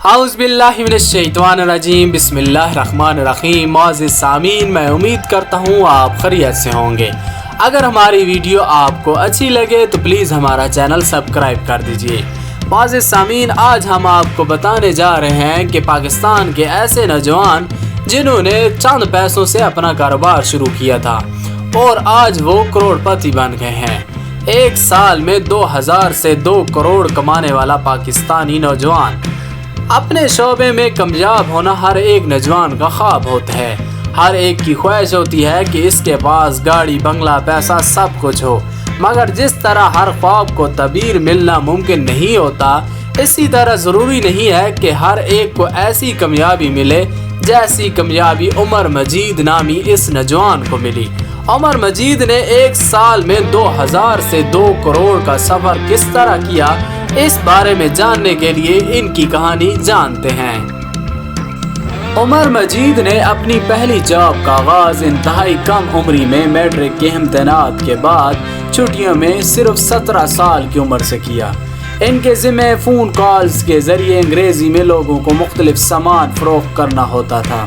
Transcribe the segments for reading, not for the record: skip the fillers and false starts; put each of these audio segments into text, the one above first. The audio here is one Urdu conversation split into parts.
اعوذ باللہ من الشیطان الرجیم، بسم اللہ الرحمن الرحیم۔ معزز سامعین، میں امید کرتا ہوں آپ خیریت سے ہوں گے۔ اگر ہماری ویڈیو آپ کو اچھی لگے تو پلیز ہمارا چینل سبسکرائب کر دیجئے۔ معزز سامعین، آج ہم آپ کو بتانے جا رہے ہیں کہ پاکستان کے ایسے نوجوان جنہوں نے چند پیسوں سے اپنا کاروبار شروع کیا تھا اور آج وہ کروڑ پتی بن گئے ہیں۔ ایک سال میں 2000 سے 2 کروڑ کمانے والا پاکستانی نوجوان۔ اپنے شعبے میں کامیاب ہونا ہر ایک نوجوان کا خواب ہوتا ہے۔ ہر ایک کی خواہش ہوتی ہے کہ اس کے پاس گاڑی، بنگلہ، پیسہ سب کچھ ہو، مگر جس طرح ہر خواب کو تعبیر ملنا ممکن نہیں ہوتا، اسی طرح ضروری نہیں ہے کہ ہر ایک کو ایسی کامیابی ملے جیسی کامیابی عمر مجید نامی اس نوجوان کو ملی۔ عمر مجید نے ایک سال میں 2000 سے 2 کروڑ کا سفر کس طرح کیا، اس بارے میں جاننے کے لیے ان کی کہانی جانتے ہیں۔ عمر مجید نے اپنی پہلی جاب کا آغاز انتہائی کم عمری میں میٹرک کے امتحانات کے بعد چھٹیوں میں صرف 17 سال کی عمر سے کیا۔ ان کے ذمہ فون کالز کے ذریعے انگریزی میں لوگوں کو مختلف سامان فروخت کرنا ہوتا تھا۔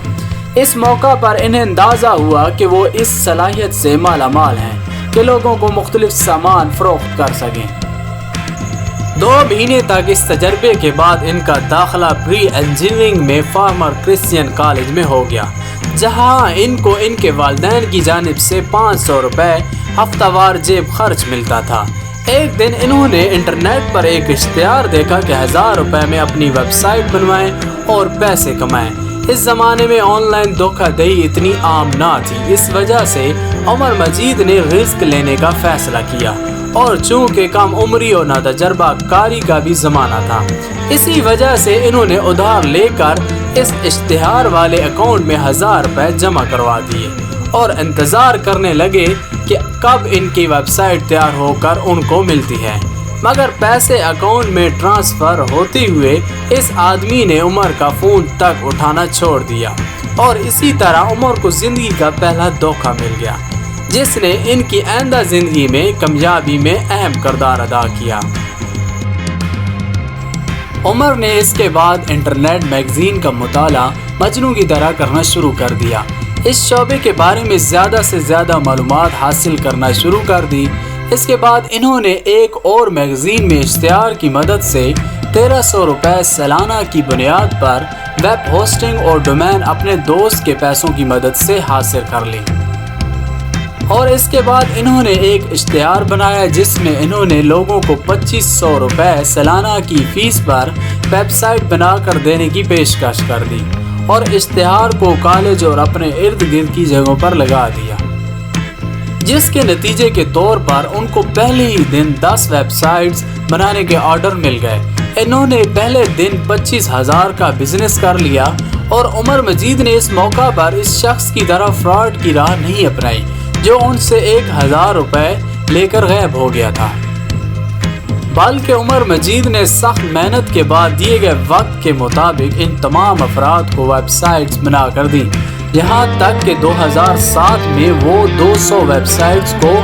اس موقع پر انہیں اندازہ ہوا کہ وہ اس صلاحیت سے مالا مال ہیں کہ لوگوں کو مختلف سامان فروخت کر سکیں۔ 2 مہینے تک اس تجربے کے بعد ان کا داخلہ پری انجینئرنگ میں فارمر کرسچین کالج میں ہو گیا، جہاں ان کو ان کے والدین کی جانب سے 500 روپے ہفتہ وار جیب خرچ ملتا تھا۔ ایک دن انہوں نے انٹرنیٹ پر ایک اشتہار دیکھا کہ 1000 روپے میں اپنی ویب سائٹ بنوائیں اور پیسے کمائیں۔ اس زمانے میں آن لائن دھوکہ دہی اتنی عام نہ تھی، اس وجہ سے عمر مجید نے رسک لینے کا فیصلہ کیا، اور چونکہ کم عمری اور ناتجربہ کاری کا بھی زمانہ تھا، اسی وجہ سے انہوں نے ادھار لے کر اس اشتہار والے اکاؤنٹ میں 1000 روپے جمع کروا دیے اور انتظار کرنے لگے کہ کب ان کی ویب سائٹ تیار ہو کر ان کو ملتی ہے۔ مگر پیسے اکاؤنٹ میں ٹرانسفر ہوتے ہوئے اس آدمی نے عمر کا فون تک اٹھانا چھوڑ دیا، اور اسی طرح عمر کو زندگی کا پہلا دھوکہ مل گیا، جس نے ان کی آئندہ زندگی میں کامیابی میں اہم کردار ادا کیا۔ عمر نے اس کے بعد انٹرنیٹ میگزین کا مطالعہ مجنوں کی طرح کرنا شروع کر دیا۔ اس شعبے کے بارے میں زیادہ سے زیادہ معلومات حاصل کرنا شروع کر دی۔ اس کے بعد انہوں نے ایک اور میگزین میں اشتہار کی مدد سے 1300 روپے سالانہ کی بنیاد پر ویب ہوسٹنگ اور ڈومین اپنے دوست کے پیسوں کی مدد سے حاصل کر لی، اور اس کے بعد انہوں نے ایک اشتہار بنایا جس میں انہوں نے لوگوں کو 2500 روپے سالانہ کی فیس پر ویب سائٹ بنا کر دینے کی پیشکش کر دی، اور اشتہار کو کالج اور اپنے ارد گرد کی جگہوں پر لگا دیا، جس کے نتیجے کے طور پر ان کو پہلے ہی دن 10 ویب سائٹس بنانے کے آرڈر مل گئے۔ انہوں نے پہلے دن 25,000 کا بزنس کر لیا، اور عمر مجید نے اس موقع پر اس شخص کی طرح فراڈ کی راہ نہیں اپنائی جو ان سے 1000 روپے لے کر غائب ہو گیا تھا، بلکہ عمر مجید نے سخت محنت کے بعد دیے گئے وقت کے مطابق ان تمام افراد کو ویب سائٹس بنا کر دی، یہاں تک کہ 2007 میں وہ 200 ویب سائٹس کو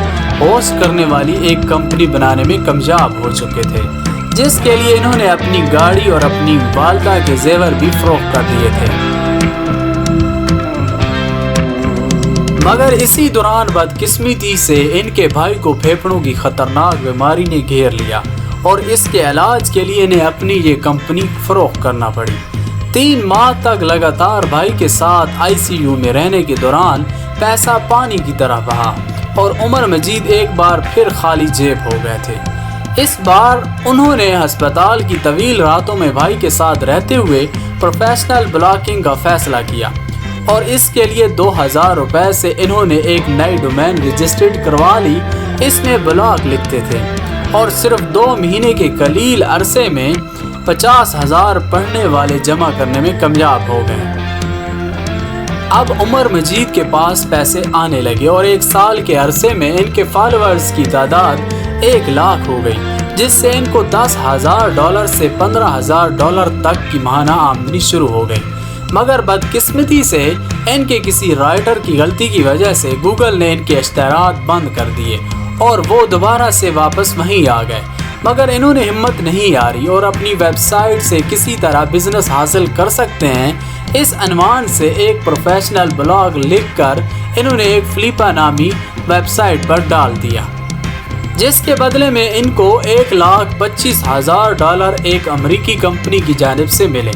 ہوسٹ کرنے والی ایک کمپنی بنانے میں کامیاب ہو چکے تھے، جس کے لیے انہوں نے اپنی گاڑی اور اپنی والدہ کے زیور بھی فروخت کر دیے تھے۔ مگر اسی دوران بدقسمتی سے ان کے بھائی کو پھیپھڑوں کی خطرناک بیماری نے گھیر لیا، اور اس کے علاج کے لیے انہیں اپنی یہ کمپنی فروخت کرنا پڑی۔ 3 ماہ تک لگاتار بھائی کے ساتھ ICU میں رہنے کے دوران پیسہ پانی کی طرح بہا، اور عمر مجید ایک بار پھر خالی جیب ہو گئے تھے۔ اس بار انہوں نے ہسپتال کی طویل راتوں میں بھائی کے ساتھ رہتے ہوئے پروفیشنل بلاگنگ کا فیصلہ کیا، اور اس کے لیے 2000 روپے سے انہوں نے ایک نئی ڈومین رجسٹرڈ کروا لی۔ اس میں بلاگ لکھتے تھے، اور صرف 2 مہینے کے قلیل عرصے میں 50,000 پڑھنے والے جمع کرنے میں کامیاب ہو گئے۔ اب عمر مجید کے پاس پیسے آنے لگے، اور 1 سال کے عرصے میں ان کے فالوورز کی تعداد 1 لاکھ ہو گئی، جس سے ان کو $10,000 سے $15,000 تک کی ماہانہ آمدنی شروع ہو گئی۔ مگر بدقسمتی سے ان کے کسی رائٹر کی غلطی کی وجہ سے گوگل نے ان کے اشتہارات بند کر دیے، اور وہ دوبارہ سے واپس وہیں آ گئے۔ مگر انہوں نے ہمت نہیں ہاری اور اپنی ویب سائٹ سے کسی طرح بزنس حاصل کر سکتے ہیں اس عنوان سے ایک پروفیشنل بلاگ لکھ کر انہوں نے ایک فلیپا نامی ویب سائٹ پر ڈال دیا، جس کے بدلے میں ان کو $1,25,000 ایک امریکی کمپنی کی جانب سے ملے۔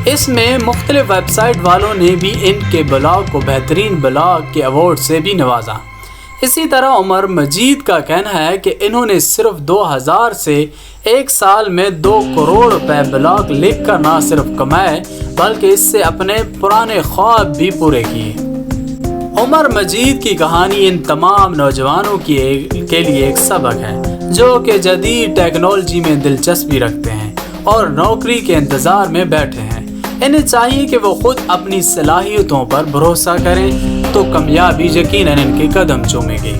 اس میں مختلف ویب سائٹ والوں نے بھی ان کے بلاگ کو بہترین بلاگ کے ایوارڈ سے بھی نوازا۔ اسی طرح عمر مجید کا کہنا ہے کہ انہوں نے صرف 2000 سے ایک سال میں 2 کروڑ روپے بلاگ لکھ کر نہ صرف کمائے بلکہ اس سے اپنے پرانے خواب بھی پورے کیے۔ عمر مجید کی کہانی ان تمام نوجوانوں کے لیے ایک سبق ہے جو کہ جدید ٹیکنالوجی میں دلچسپی رکھتے ہیں اور نوکری کے انتظار میں بیٹھے ہیں۔ انہیں چاہیے کہ وہ خود اپنی صلاحیتوں پر بھروسہ کریں تو کامیابی یقیناً ان کے قدم چومے گی۔